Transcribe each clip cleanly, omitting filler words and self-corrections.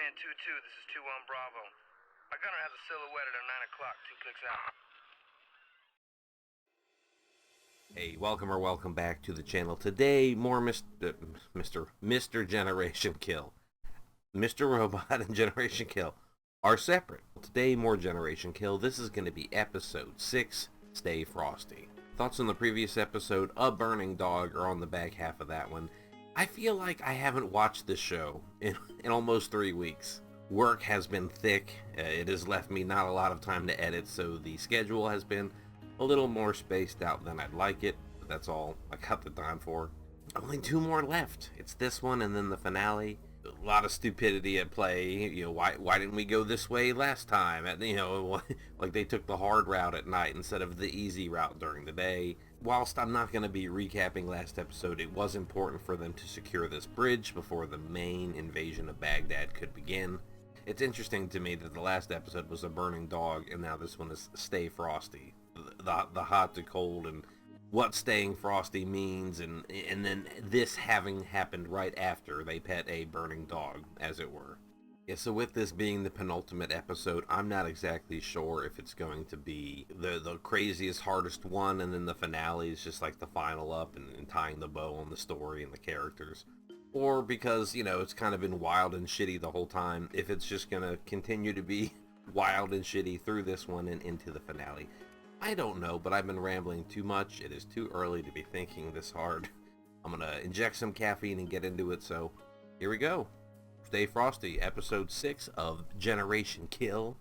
command 2-2, this is 2-1 Bravo. My gunner has a silhouette at 9 o'clock, 2 clicks out. Hey, welcome back to the channel. Today, more Mr. Generation Kill. Mr. Robot and Generation Kill are separate. Today, more Generation Kill. This is going to be episode 6, Stay Frosty. Thoughts on the previous episode, A Burning Dog, are on the back half of that one. I feel like I haven't watched this show in almost 3 weeks. Work has been thick. It has left me not a lot of time to edit, so the schedule has been a little more spaced out than I'd like it, but that's all I got the time for. Only 2 more left. It's this one and then the finale. A lot of stupidity at play. You know, why didn't we go this way last time? You know, like they took the hard route at night instead of the easy route during the day. Whilst I'm not going to be recapping last episode, it was important for them to secure this bridge before the main invasion of Baghdad could begin. It's interesting to me that the last episode was A Burning Dog, and now this one is Stay Frosty. The hot to cold and what staying frosty means, and then this having happened right after they pet a burning dog, as it were. Yeah, so with this being the penultimate episode, I'm not exactly sure if it's going to be the craziest, hardest one, and then the finale is just like the final up and tying the bow on the story and the characters. Or because, you know, it's kind of been wild and shitty the whole time, if it's just going to continue to be wild and shitty through this one and into the finale. I don't know, but I've been rambling too much. It is too early to be thinking this hard. I'm going to inject some caffeine and get into it, so here we go. Stay Frosty, episode 6 of Generation Kill.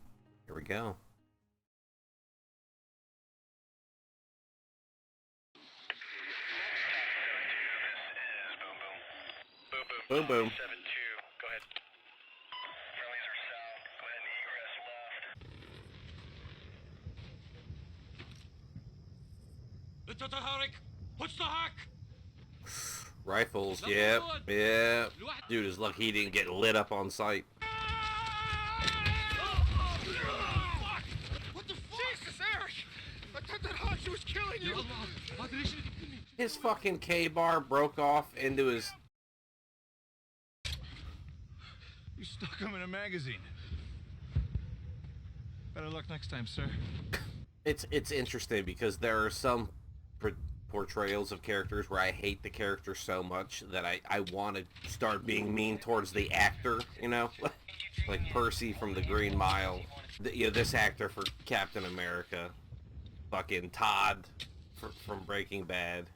Here we go. Boom, boom. 7-2, go ahead. Friendlies are south. Go ahead and egress left. What's the hack? Rifles, yep. Dude is lucky he didn't get lit up on sight. What the fuck? Jesus, Eric! I thought that Hachi was killing you! His fucking K-bar broke off into his... You stuck him in a magazine. Better luck next time, sir. It's interesting because there are some portrayals of characters where I hate the character so much that I want to start being mean towards the actor, you know? Like Percy from The Green Mile. You know, this actor for Captain America. Fucking Todd from Breaking Bad.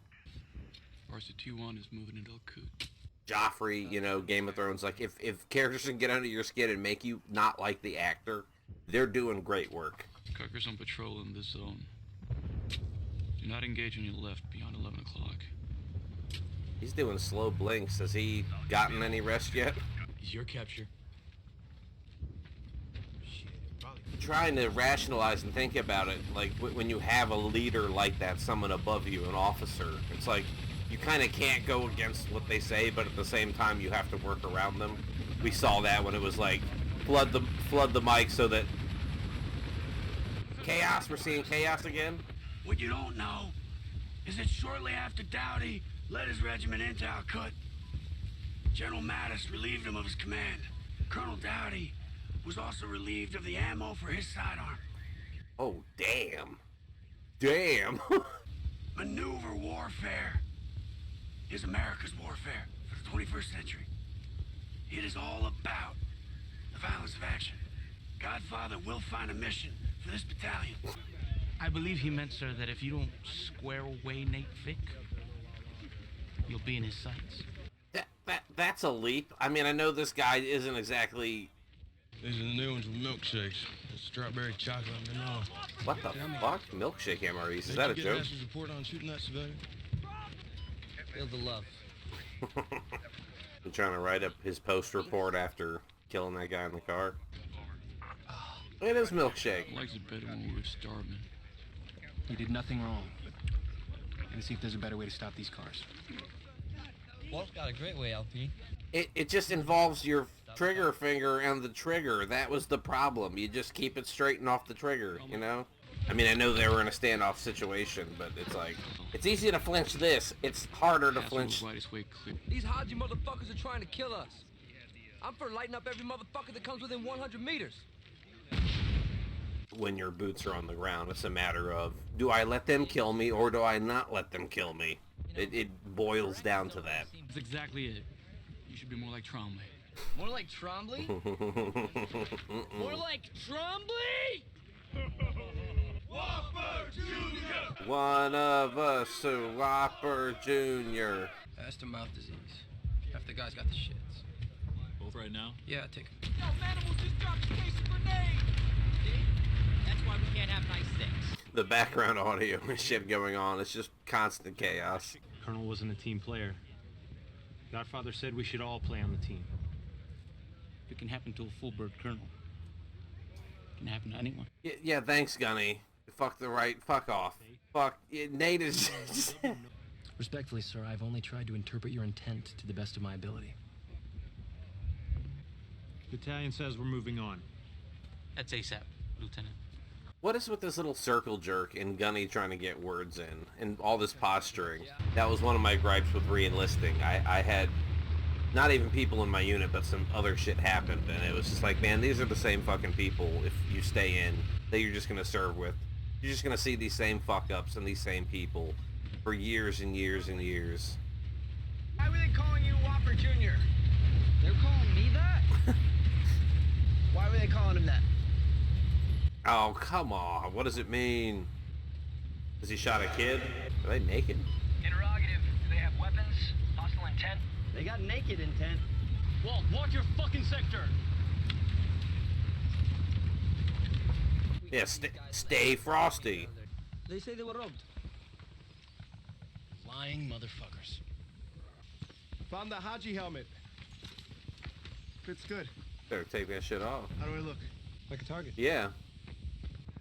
Varsity 2-1 is moving into Al-Qud. Joffrey, you know, Game of Thrones. Like, if characters can get under your skin and make you not like the actor, they're doing great work. Cuckers on patrol in this zone. Do not engage on your left beyond 11 o'clock. He's doing slow blinks. Has he gotten any rest yet? It's your capture. Trying to rationalize and think about it, like when you have a leader like that, someone above you, an officer, it's like you kind of can't go against what they say, but at the same time you have to work around them. We saw that when it was like flood the mic so that chaos. We're seeing chaos again. What you don't know is that shortly after Dowdy led his regiment into Al-Qud, General Mattis relieved him of his command. Colonel Dowdy was also relieved of the ammo for his sidearm. Oh, damn. Damn. Maneuver warfare is America's warfare for the 21st century. It is all about the violence of action. Godfather will find a mission for this battalion. I believe he meant, sir, that if you don't square away Nate Fick, you'll be in his sights. That's a leap. I mean, I know this guy isn't exactly... These are the new ones with milkshakes. Strawberry chocolate and vanilla. What the fuck? Milkshake MREs? Is that a joke? Report on shooting that civilian? Feel the love. I'm trying to write up his post report after killing that guy in the car. It is Milkshake. I liked it better when we were starving. You did nothing wrong. Let's see if there's a better way to stop these cars. Walt's got a great way, LP. It just involves your trigger finger and the trigger. That was the problem. You just keep it straight and off the trigger, you know? I mean, I know they were in a standoff situation, but it's like, it's easy to flinch this. It's harder to flinch. Right way clear. These Haji motherfuckers are trying to kill us. I'm for lighting up every motherfucker that comes within 100 meters. When your boots are on the ground, it's a matter of, do I let them kill me or do I not let them kill me? It boils down to that. That's exactly it. You should be more like Trombley. More like Trombley? More like Trombley? Whopper Jr. One of us, a Whopper Jr. Fast mouth disease. Half the guys got the shits. Both right now? Yeah, take them. Yo, Manimal just dropped a case of grenade. That's why we can't have nice things. The background audio and shit going on, it's just constant chaos. Colonel wasn't a team player. Godfather said we should all play on the team. It can happen to a full-bird colonel. It can happen to anyone. Yeah, thanks, Gunny. Fuck off. Fuck, Nate is just... Respectfully, sir, I've only tried to interpret your intent to the best of my ability. Battalion says we're moving on. That's ASAP, Lieutenant. What is with this little circle jerk and Gunny trying to get words in and all this posturing? That was one of my gripes with re-enlisting. I had not even people in my unit, but some other shit happened, and it was just like, man, these are the same fucking people if you stay in that you're just gonna serve with. You're just gonna see these same fuck-ups and these same people for years and years and years. Why were they calling you Whopper Jr.? They're calling me that? Why were they calling him that? Oh, come on. What does it mean? Has he shot a kid? Are they naked? Interrogative. Do they have weapons? Hostile intent? They got naked intent. Walt, walk your fucking sector! Yeah, stay Frosty. They say they were robbed. Lying motherfuckers. Found the Haji helmet. Fits good. Better take that shit off. How do I look? Like a target. Yeah.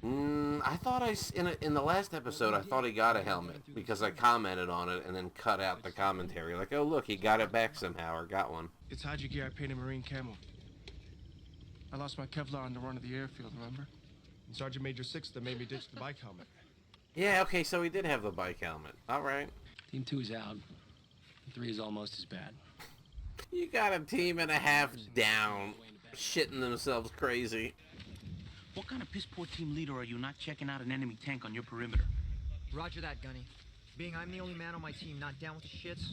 I thought in the last episode I thought he got a helmet because I commented on it and then cut out the commentary like, oh look, he got it back somehow or got one. It's Haji gear I painted marine camo. I lost my Kevlar on the run of the airfield, remember? And Sergeant Major Sixth made me ditch the bike helmet. Yeah, okay, so he did have the bike helmet. All right. Team 2 is out. 3 is almost as bad. You got a team and a half down, shitting themselves crazy. What kind of piss-poor team leader are you not checking out an enemy tank on your perimeter? Roger that, Gunny. Being I'm the only man on my team not down with the shits,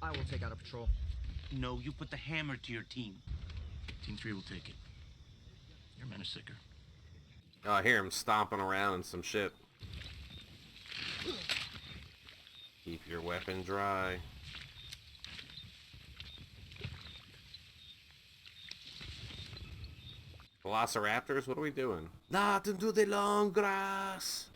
I will take out a patrol. No, you put the hammer to your team. Team 3 will take it. Your men are sicker. Oh, I hear him stomping around and some shit. Keep your weapon dry. Velociraptors, what are we doing? Not into the long grass.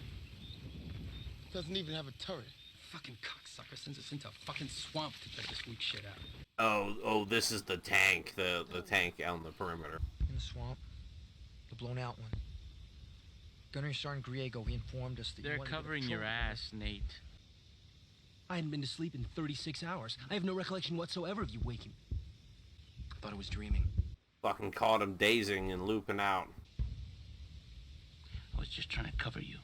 Doesn't even have a turret. Fucking cocksucker sends us into a fucking swamp to check this weak shit out. Oh, this is the tank, the tank on the perimeter. In the swamp, the blown out one. Gunner Sergeant Griego, he informed us that They're covering your ass, Nate. I hadn't been to sleep in 36 hours. I have no recollection whatsoever of you waking. I thought I was dreaming. Fucking caught him dazing and looping out. I was just trying to cover you.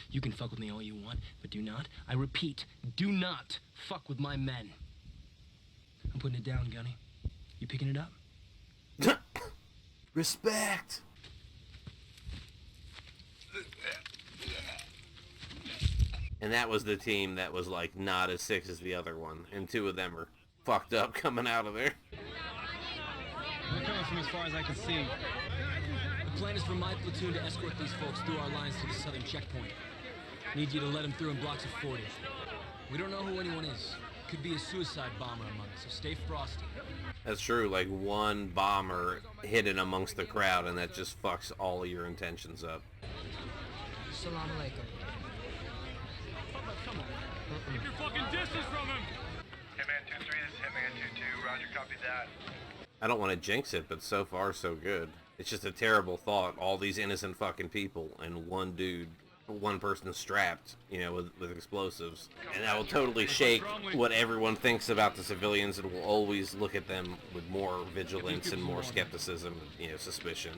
You can fuck with me all you want, but do not, I repeat, do not fuck with my men. I'm putting it down, Gunny. You picking it up? Respect! And that was the team that was like not as sick as the other one. And 2 of them are fucked up coming out of there. We're coming from as far as I can see. The plan is for my platoon to escort these folks through our lines to the southern checkpoint. Need you to let them through in blocks of 40. We don't know who anyone is. Could be a suicide bomber among us, so stay frosty. That's true, like one bomber hidden amongst the crowd and that just fucks all of your intentions up. Salam alaikum. Keep your fucking distance from him! Hitman 2-3, this is Hitman 2-2. Roger, copy that. I don't want to jinx it, but so far so good. It's just a terrible thought, all these innocent fucking people and one person strapped, you know, with explosives. And that will totally shake what everyone thinks about the civilians and will always look at them with more vigilance and more skepticism, you know, suspicion.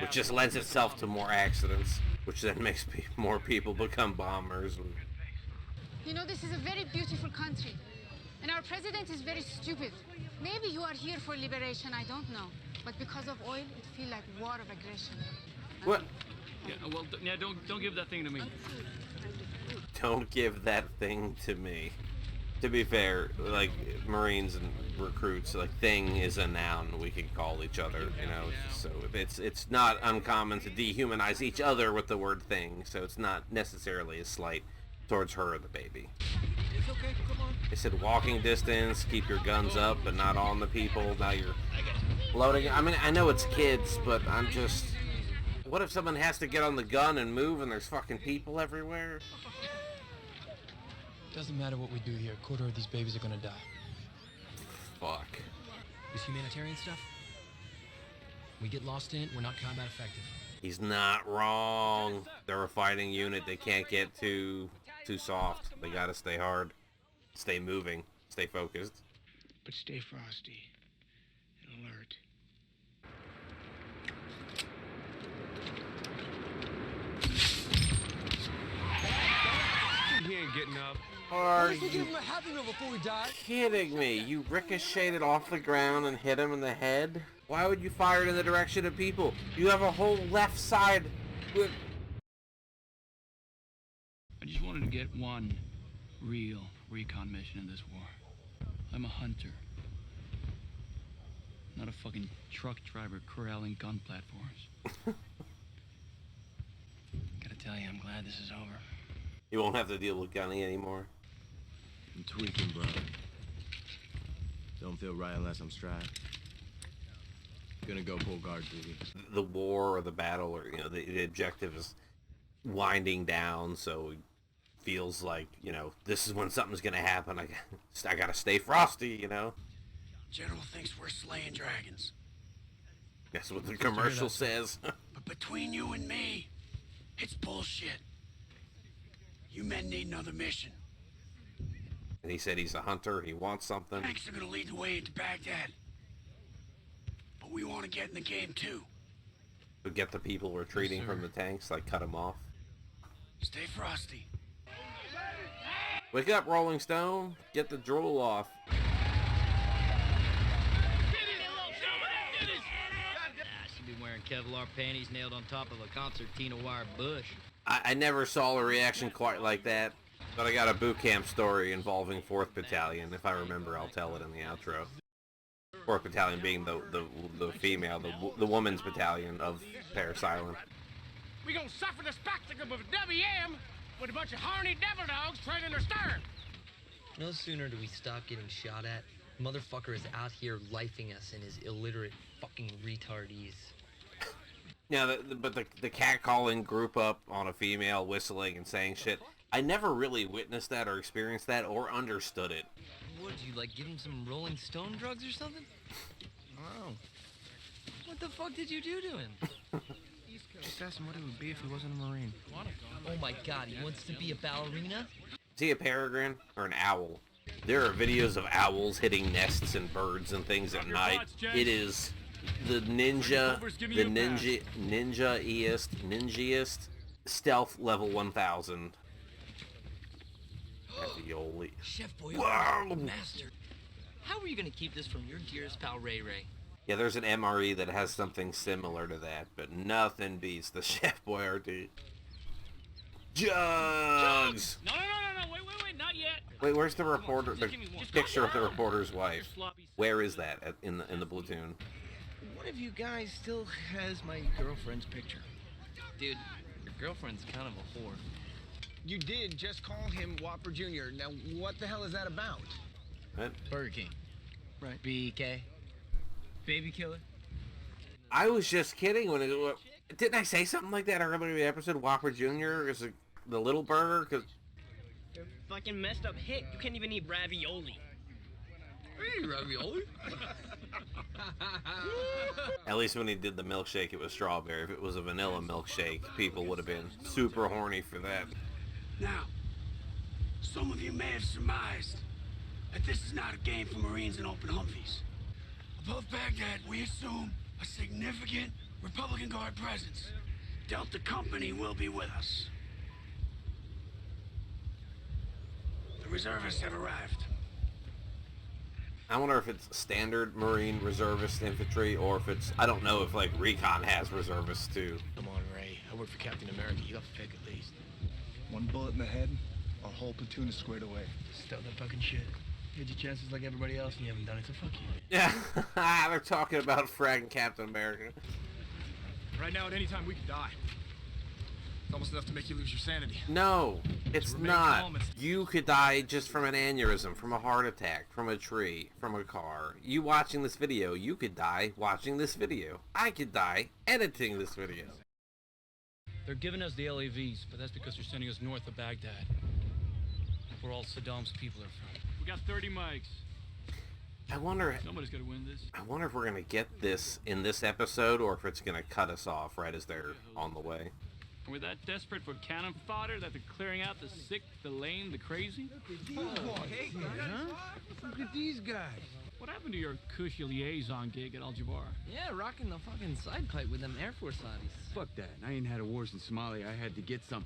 Which just lends itself to more accidents, which then makes more people become bombers. You know, this is a very beautiful country, and our president is very stupid. Maybe you are here for liberation, I don't know. But because of oil, it feels like war of aggression. What? Yeah, well, yeah, don't give that thing to me. Don't give that thing to me. To be fair, like, Marines and recruits, like, thing is a noun we can call each other, you know, so it's not uncommon to dehumanize each other with the word thing, so it's not necessarily a slight towards her or the baby. It's okay, come on. They said walking distance, keep your guns up, but not on the people. Now you're loading. I mean, I know it's kids, but I'm just... What if someone has to get on the gun and move and there's fucking people everywhere? Doesn't matter what we do here, a quarter of these babies are gonna die. Fuck. This humanitarian stuff, we get lost in it, we're not combat effective. He's not wrong. They're a fighting unit. They can't get too soft. They gotta stay hard. Stay moving. Stay focused. But stay frosty and alert. He ain't getting up. Are Give you him a happy meal before we die. kidding me? You ricocheted off the ground and hit him in the head? Why would you fire it in the direction of people? You have a whole left side with... I just wanted to get one real recon mission in this war. I'm a hunter, not a fucking truck driver corralling gun platforms. Gotta tell you, I'm glad this is over. You won't have to deal with Gunny anymore. I'm tweaking, bro. Don't feel right unless I'm strapped. Gonna go pull guard duty. The war or the battle, or, you know, the objective is winding down, so it feels like, you know, this is when something's gonna happen. I gotta stay frosty, you know. General thinks we're slaying dragons. That's what the commercial says. But between you and me, it's bullshit. You men need another mission. And he said he's a hunter, he wants something. Tanks are gonna lead the way into Baghdad. But we want to get in the game too. To get the people retreating from the tanks, like cut them off. Stay frosty. Wake up, Rolling Stone. Get the drool off. She'd be wearing Kevlar panties nailed on top of a concertina wire bush. I never saw a reaction quite like that, but I got a boot camp story involving 4th Battalion. If I remember, I'll tell it in the outro. 4th Battalion being the female, the woman's battalion of Paris Island. We gonna suffer the spectacle of WM with a bunch of horny devil dogs trailing their stern. No sooner do we stop getting shot at, motherfucker is out here lifing us in his illiterate fucking retardees. Yeah, but the catcalling group up on a female whistling and saying shit, I never really witnessed that or experienced that or understood it. What, did you, like, give him some Rolling Stone drugs or something? Oh. What the fuck did you do to him? Just ask him what it would be if he wasn't a Marine. Oh my god, he wants to be a ballerina? Is he a peregrine or an owl? There are videos of owls hitting nests and birds and things at night. It is the ninja-iest stealth level 1000. Ravioli. Chef Boy, Wow. master. How are you gonna keep this from your dearest pal Ray Ray? Yeah, there's an MRE that has something similar to that, but nothing beats the Chef Boyardee. Jugs! No, wait, not yet. Wait, where's the reporter? The picture of the reporter's wife. Where is that in the platoon? One of you guys still has my girlfriend's picture. Dude, your girlfriend's kind of a whore. You did just call him Whopper Jr. Now, what the hell is that about? What? Burger King. Right. BK. Baby killer. I was just kidding when it... Didn't I say something like that earlier in the episode? Whopper Jr. is the little burger? Cause You're fucking messed up hick. You can't even eat ravioli. Hey, ravioli? at least when he did the milkshake, it was strawberry. If it was a vanilla milkshake, people would have been super horny for that. Now, some of you may have surmised that this is not a game for Marines and open Humvees. Above Baghdad, we assume a significant Republican Guard presence. Delta Company will be with us. The reservists have arrived. I wonder if it's standard Marine reservist infantry, or if it's, I don't know if like Recon has reservists too. Come on, Ray. I work for Captain America. You got thick at least. One bullet in the head, our whole platoon is squared away. Stop that fucking shit. You had your chances like everybody else and you haven't done it, so fuck you. Yeah, they're talking about fragging Captain America. Right now, at any time, we could die. It's almost enough to make you lose your sanity. No, it's remain not. calm and- You could die just from an aneurysm, from a heart attack, from a tree, from a car. You watching this video, you could die watching this video. I could die editing this video. They're giving us the LAVs, but that's because they're sending us north of Baghdad, where all Saddam's people are from. We got 30 mics. I wonder. Somebody's got to win this. I wonder if we're gonna get this in this episode, or if it's gonna cut us off right as they're on the way. We're that desperate for cannon fodder that they're clearing out the sick, the lame, the crazy? Hey, look at these guys. What happened to your cushy liaison gig at Al-Jabar? Yeah, rocking the fucking side pipe with them Air Force hotties. Fuck that. I ain't had a war since Somalia. I had to get some.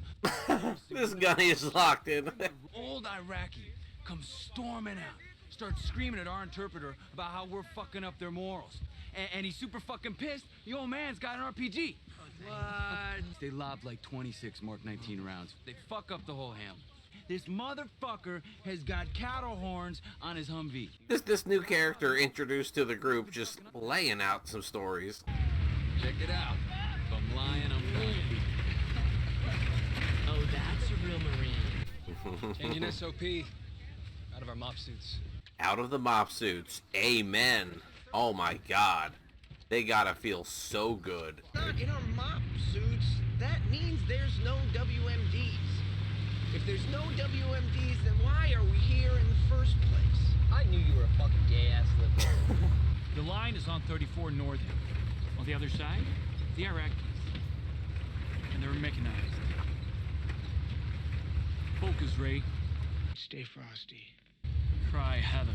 This guy is locked in. Old Iraqi comes storming out, starts screaming at our interpreter about how we're fucking up their morals. And he's super fucking pissed. The old man's got an RPG. What? They lobbed like 26 Mark 19 rounds. They fuck up the whole ham. This motherfucker has got cattle horns on his Humvee. This new character introduced to the group just laying out some stories. Check it out. If I'm lying, I'm lying. Oh, that's a real Marine. Changing SOP out of our mop suits. Out of the mop suits. Amen. Oh my god. They gotta feel so good. Not in our mop suits. That means there's no WMDs. If there's no WMDs, then why are we here in the first place? I knew you were a fucking gay-ass liberal. The line is on 34 Northern. On the other side, the Iraqis. And they're mechanized. Focus, Ray. Stay frosty. Cry havoc.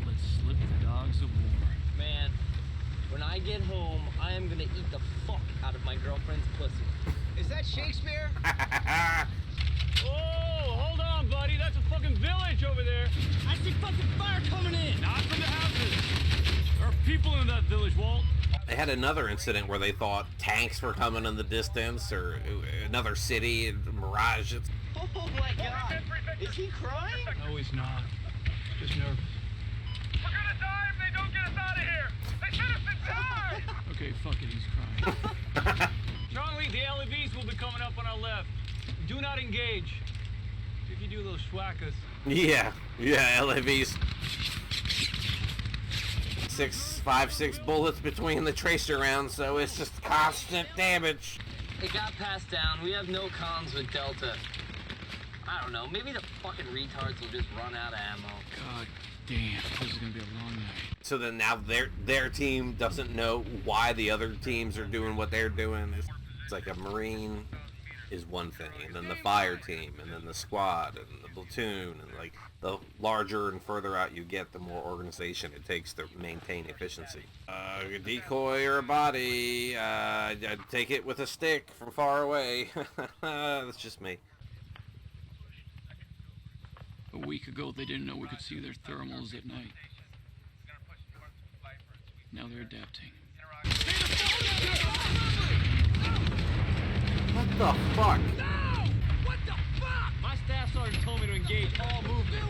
Let's slip the dogs of war. Man, when I get home, I am gonna eat the fuck out of my girlfriend's pussy. Is that Shakespeare? Oh, hold on, buddy. That's a fucking village over there. I see fucking fire coming in. Not from the houses. There are people in that village, Walt. They had another incident where they thought tanks were coming in the distance, or another city, Mirage. Oh my god. Is he crying? No, he's not. Just nervous. We're gonna die if they don't get us out of here! They sent us to die! Okay, fuck it. He's crying. Strongly, the LEVs will be coming up on our left. Do not engage. If you do, those schwackers. Yeah, LAVs. 6 bullets between the tracer rounds, so it's just constant damage. It got passed down. We have no comms with Delta. I don't know. Maybe the fucking retards will just run out of ammo. God damn, this is gonna be a long night. So then now their team doesn't know why the other teams are doing what they're doing. It's like a Marine is one thing, and then the fire team, and then the squad, and the platoon, and like the larger and further out you get, the more organization it takes to maintain efficiency. A decoy or a body, I'd take it with a stick from far away. That's just me. A week ago, they didn't know we could see their thermals at night. Now they're adapting. What the fuck? No! What the fuck? My staff sergeant told me to engage all movement.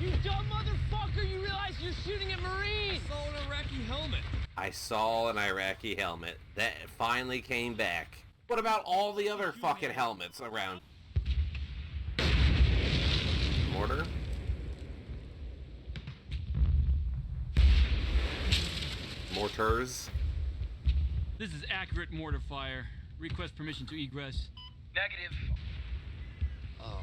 You dumb motherfucker! You realize you're shooting at Marines! I saw an Iraqi helmet. I saw an Iraqi helmet that finally came back. What about all the other fucking helmets around? Mortar? Mortars? This is accurate mortar fire. Request permission to egress. Negative. Oh,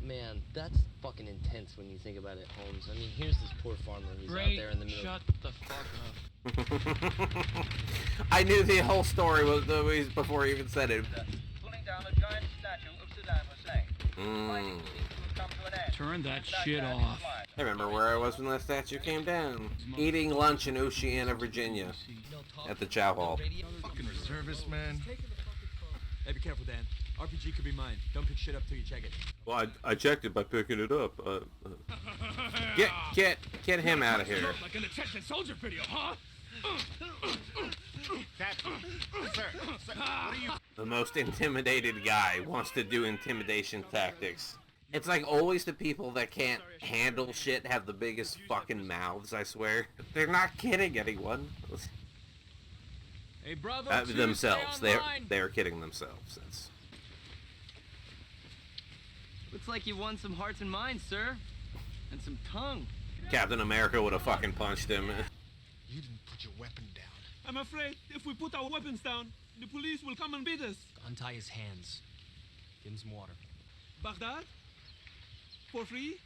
man, that's fucking intense when you think about it, Holmes. I mean, here's this poor farmer who's out Ray, there in the middle. shut the fuck up. I knew the whole story was before he even said it. Pulling down a giant statue of Saddam Hussein. Turn that shit off. I remember where I was when that statue came down. Eating lunch in Oceana, Virginia. At the Chow Hall. Fucking reservist, man. Hey, be careful, Dan. RPG could be mine. Don't pick shit up till you check it. Well, I checked it by picking it up. Get him out of here. Like an attention soldier video, huh? Captain, sir, what are you? The most intimidated guy wants to do intimidation tactics. It's like always the people that can't handle shit have the biggest fucking mouths, I swear. They're not kidding anyone. Hey, Bravo, Themselves. They're kidding themselves. That's... Looks like you won some hearts and minds, sir. And some tongue. Captain America would have fucking punched him. You didn't put your weapon down. I'm afraid if we put our weapons down, the police will come and beat us. Untie his hands. Give him some water. Baghdad? For free?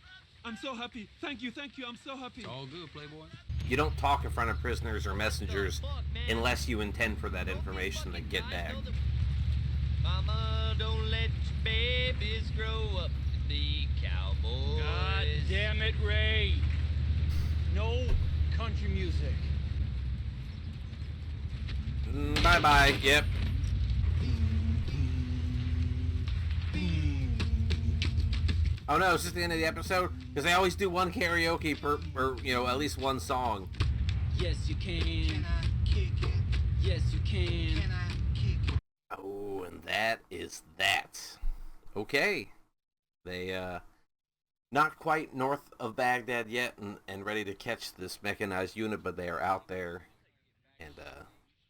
I'm so happy. Thank you, I'm so happy. It's all good, Playboy. You don't talk in front of prisoners or messengers unless you intend for that information to get back. Mama, don't let your babies grow up to be cowboys. God damn it, Ray. No country music. Bye-bye, yep. Oh no, is this the end of the episode? Because they always do one karaoke per, or, you know, at least one song. Yes, you can. Can I kick it? Yes, you can. Can I kick it? Oh, and that is that. Okay. They, not quite north of Baghdad yet and ready to catch this mechanized unit, but they are out there. And,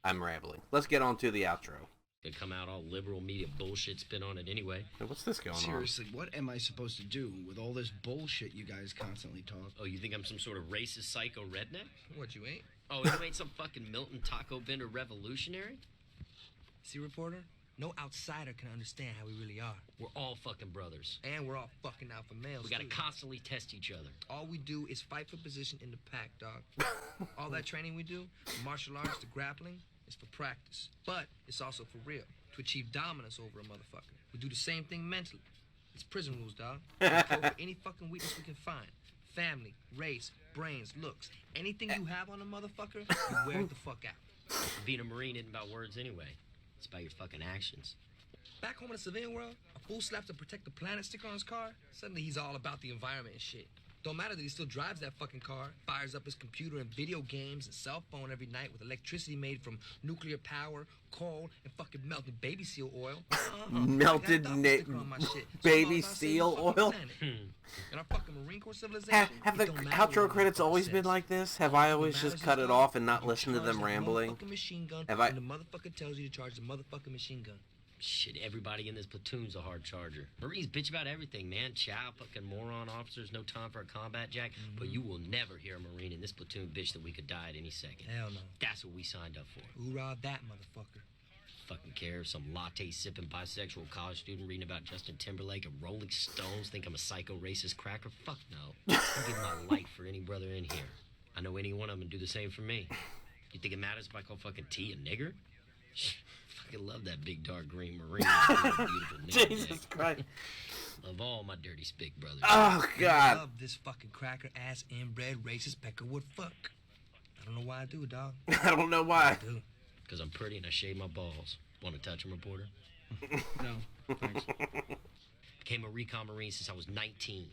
I'm rambling. Let's get on to the outro. They come out all liberal media bullshit spin on it anyway. Hey, what's this going on? Seriously, what am I supposed to do with all this bullshit you guys constantly talk? Oh, you think I'm some sort of racist psycho redneck? What, you ain't? Oh, you ain't some fucking Milton taco vendor revolutionary? See, reporter? No outsider can understand how we really are. We're all fucking brothers. And we're all fucking alpha males, We gotta too. constantly test each other. All we do is fight for position in the pack, dog. All that training we do, from martial arts to grappling, is for practice. But it's also for real, to achieve dominance over a motherfucker. We do the same thing mentally. It's prison rules, dog. We kill for any fucking weakness we can find. Family, race, brains, looks. Anything you have on a motherfucker, you wear it the fuck out. Being a Marine isn't about words anyway. It's about your fucking actions. Back home in the civilian world, a fool slaps a protect the planet sticker on his car. Suddenly he's all about the environment and shit. Don't matter that he still drives that fucking car, fires up his computer and video games and cell phone every night with electricity made from nuclear power, coal, and fucking melted baby seal oil. Melted baby seal oil? And our fucking Marine Corps civilization. Have the outro credits always been like this? Have I always just cut it off and not listened to them rambling? Have I? And the motherfucker tells you to charge the motherfucking machine gun. Shit, everybody in this platoon's a hard charger. Marines bitch about everything, man. Chow, fucking moron officers, no time for a combat jack. But you will never hear a Marine in this platoon bitch that we could die at any second. Hell no. That's what we signed up for. Hoorah that motherfucker. Fucking care if some latte-sipping bisexual college student reading about Justin Timberlake and Rolling Stones think I'm a psycho racist cracker? Fuck no. I give my life for any brother in here. I know any one of them would do the same for me. You think it matters if I call fucking T a nigger? Fucking love that big dark green Marine. Beautiful nigger. Jesus Christ. Love all my dirty spick brothers. Oh, God. I love this fucking cracker ass inbred racist peckerwood fuck. I don't know why I do it, dog. I don't know why. I do. Because I'm pretty and I shave my balls. Want to touch them, reporter? No, thanks. Became a recon Marine since I was 19.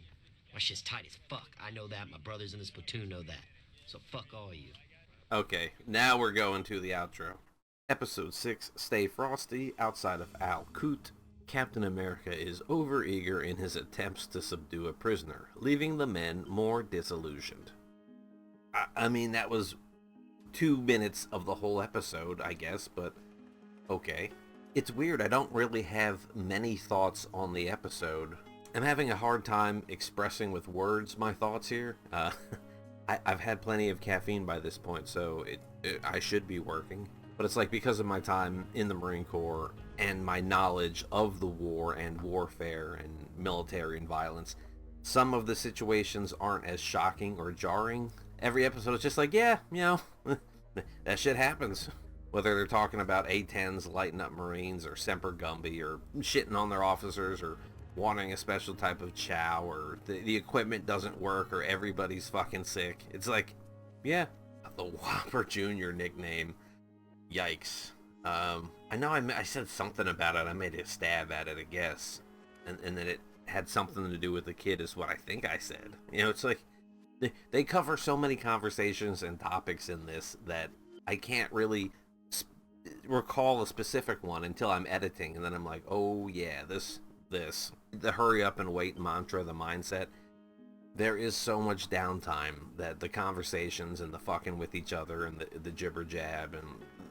My shit's tight as fuck. I know that. My brothers in this platoon know that. So fuck all of you. Okay, now we're going to the outro. Episode 6, Stay Frosty. Outside of Al Coot, Captain America is overeager in his attempts to subdue a prisoner, leaving the men more disillusioned. I mean, that was 2 minutes of the whole episode, I guess, but okay. It's weird, I don't really have many thoughts on the episode. I'm having a hard time expressing with words my thoughts here. I've had plenty of caffeine by this point, so I should be working. But it's like because of my time in the Marine Corps and my knowledge of the war and warfare and military and violence, some of the situations aren't as shocking or jarring. Every episode is just like, yeah, you know, that shit happens. Whether they're talking about A-10s lighting up Marines or Semper Gumby or shitting on their officers or wanting a special type of chow or the equipment doesn't work or everybody's fucking sick. It's like, yeah, the Whopper Jr. nickname. Yikes. I know I said something about it. I made a stab at it, I guess. And then had something to do with the kid is what I think I said. You know, it's like they cover so many conversations and topics in this that I can't really recall a specific one until I'm editing, and then I'm like, oh yeah, this, the hurry up and wait mantra, the mindset. There is so much downtime that the conversations and the fucking with each other and the jibber jab and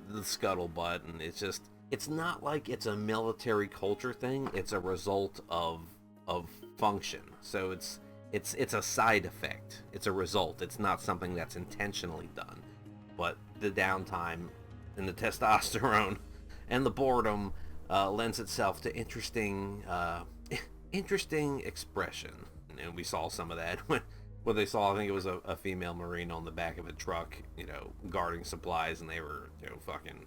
the scuttlebutt, and it's not like it's a military culture thing. It's a result of function. So it's a side effect. It's a result. It's not something that's intentionally done. But the downtime and the testosterone and the boredom lends itself to interesting expression. And we saw some of that when they saw, I think it was a female Marine on the back of a truck, you know, guarding supplies, and they were, you know, fucking.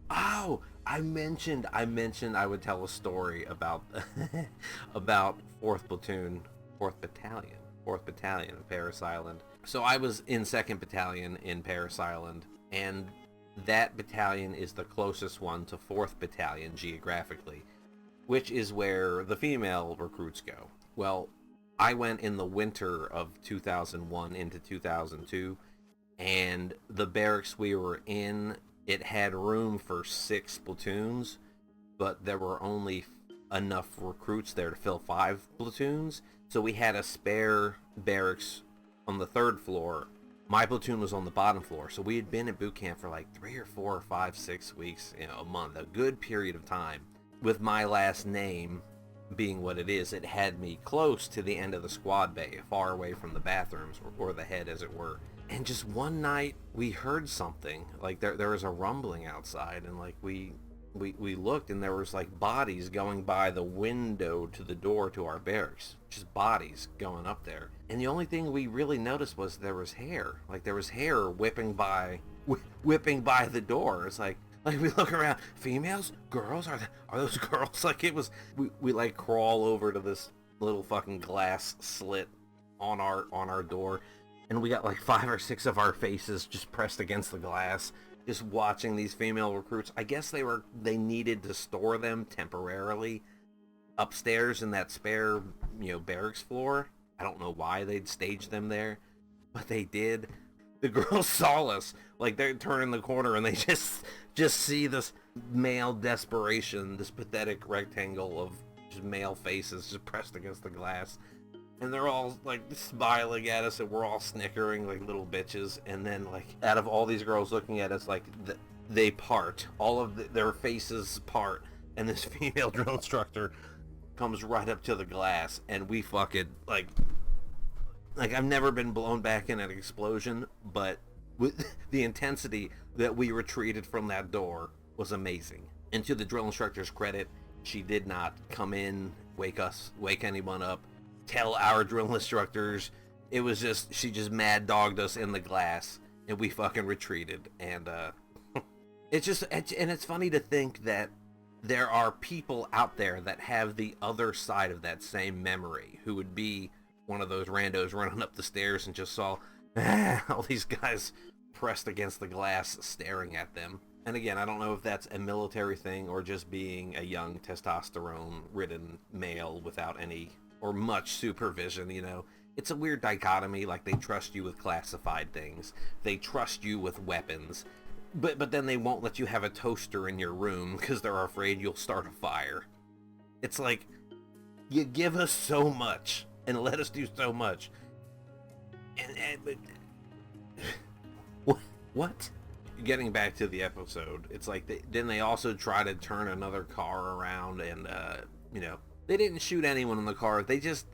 Oh, I mentioned I would tell a story about about 4th Battalion of Parris Island. So I was in 2nd Battalion in Parris Island, and that battalion is the closest one to 4th Battalion geographically, which is where the female recruits go. Well, I went in the winter of 2001 into 2002, and the barracks we were in, it had room for 6 platoons, but there were only enough recruits there to fill 5 platoons, so we had a spare barracks on the 3rd floor. My platoon was on the bottom floor, so we had been at boot camp for like 3 or 4 or 5, 6 weeks, you know, a month, a good period of time. With my last name being what it is, it had me close to the end of the squad bay, far away from the bathrooms, or the head as it were. And just one night we heard something, like there was a rumbling outside, and like we looked, and there was like bodies going by the window to the door to our barracks, just bodies going up there. And the only thing we really noticed was there was hair, like there was hair whipping by the door. It's like we look around, females, girls, are those girls? Like it was, we like crawl over to this little fucking glass slit on our door, and we got like 5 or 6 of our faces just pressed against the glass, just watching these female recruits. I guess they needed to store them temporarily upstairs in that spare, you know, barracks floor. I don't know why they'd staged them there, but they did. The girls saw us, like they're turning the corner, and they just see this male desperation, this pathetic rectangle of just male faces just pressed against the glass, and they're all like smiling at us, and we're all snickering like little bitches. And then like out of all these girls looking at us, like they part, all of their faces part, and this female drill instructor comes right up to the glass, and we fucking like I've never been blown back in an explosion, but with the intensity that we retreated from that door was amazing. And to the drill instructor's credit, she did not come in, wake anyone up, tell our drill instructors. It was just, she just mad dogged us in the glass, and we fucking retreated. And it's funny to think that there are people out there that have the other side of that same memory, who would be one of those randos running up the stairs and just saw all these guys pressed against the glass staring at them. And again, I don't know if that's a military thing or just being a young testosterone-ridden male without any or much supervision, you know. It's a weird dichotomy, like they trust you with classified things. They trust you with weapons. But then they won't let you have a toaster in your room because they're afraid you'll start a fire. It's like, you give us so much and let us do so much. What? Getting back to the episode, it's like they also try to turn another car around, and you know, they didn't shoot anyone in the car. They just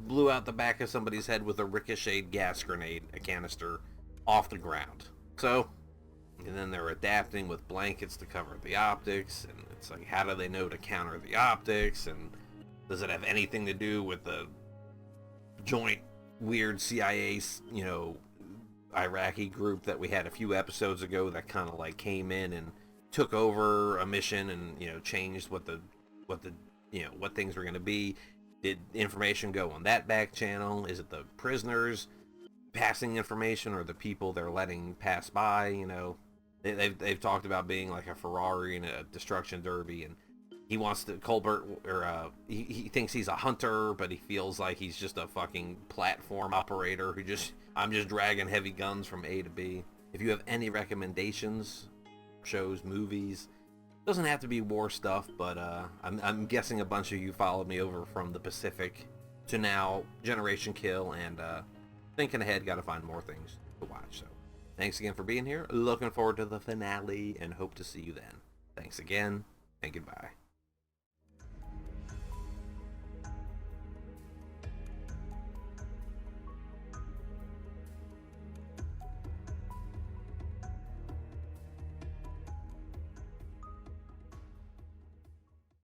blew out the back of somebody's head with a ricocheted gas grenade, a canister, off the ground. So, and then they're adapting with blankets to cover the optics, and it's like, how do they know to counter the optics, and does it have anything to do with the joint weird CIA, you know, Iraqi group that we had a few episodes ago that kind of like came in and took over a mission and, you know, changed what things were going to be? Did information go on that back channel? Is it the prisoners passing information, or the people they're letting pass by? You know, they've talked about being like a Ferrari and a destruction derby, and he wants to Colbert, or he thinks he's a hunter, but he feels like he's just a fucking platform operator who I'm just dragging heavy guns from A to B. If you have any recommendations, shows, movies, doesn't have to be war stuff, but I'm guessing a bunch of you followed me over from the Pacific to now Generation Kill, and thinking ahead, gotta find more things to watch. So thanks again for being here. Looking forward to the finale and hope to see you then. Thanks again, and goodbye.